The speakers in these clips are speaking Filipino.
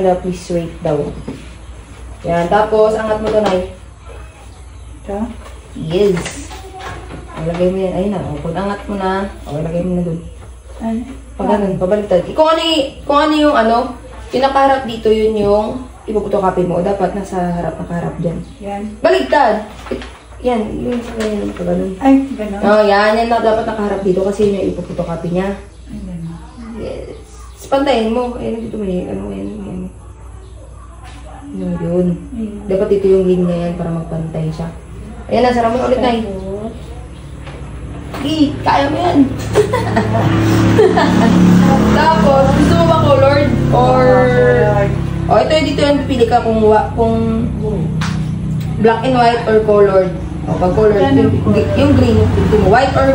daw, please wait daw. Yan, tapos, angat mo to, Nay. Ito? Yes. Lagay mo yan. Ayun na. O, kung angat mo na, o, lagay mo na dun. Ano? Pag ganun, pabaliktad. Kung ano yung ano, pinakaharap dito, yun yung ipuputokopy mo. Dapat nasa harap, nakaharap dyan. Yan. Baliktad! Yan, yung sa ganyan, pag ganun. Ay, gano'n. Oh, yan na dapat nakaharap dito kasi yun yung ipuputokopy niya. Ay, gano'n. Yes. Pantayin mo. Ayun, dito may, ano, yan. Yun. Dapat ito yung linya yan para magpantay siya. Ayan na, sarap mo ulit, Nay. Kaya mo yan. Tapos, gusto mo ba colored? Or... Oh, ito yung dito yung pipili ka kung black and white or colored. O, pag colored, yung green, dito mo. White or,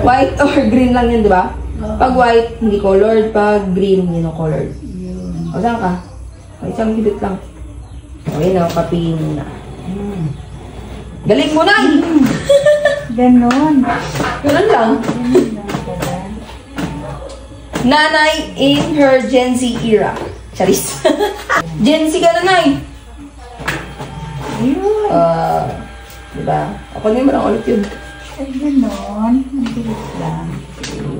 white or green lang yun, di ba? Pag white, hindi colored. Pag green, yun ang colored. O, saan ka? O, isang hibit lang. O, yun o, kapihin mo na. Galing mo, Nay! Ganon. Ganun lang. Nanay in her Gen Z era. Charis. Gen Z ka na, Nay. Ayun. Diba? Ako na mo lang ulit yun. Ay, ganon. Ang bilis lang.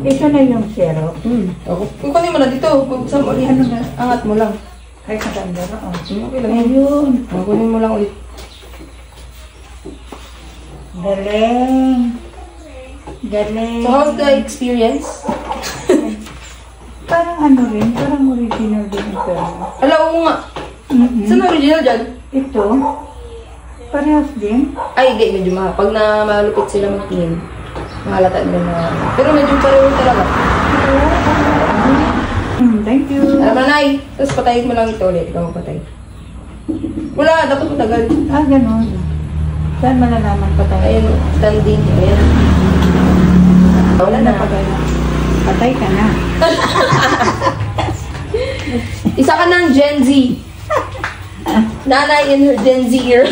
Ito na yung zero. Kukunin mo na dito. Buksan mo ulit. Ano na? Angat mo lang. Ay, maganda na. Okay lang. Ayun. Kukunin mo lang ulit. Galing. Galing. So, how's the experience? Parang ano rin, parang original din ito. Alam mo nga. Saan original dyan? Ito, parehas din. Ay, hindi. Medyo mahal. Pag na malupit sila magtingin, mahalata nila na. Pero medyo pareho talaga. Thank you. Alam mo, Nay. Tapos patayin mo lang ito ulit. Ikaw patay. Wala. Dapat matagal. Ah, ganon. Saan malalaman pa tayo? Ayan. Standing. Ayan. Wala na. Patay ka na. Isa ka ng Gen Z. Nanay in her Gen Z era.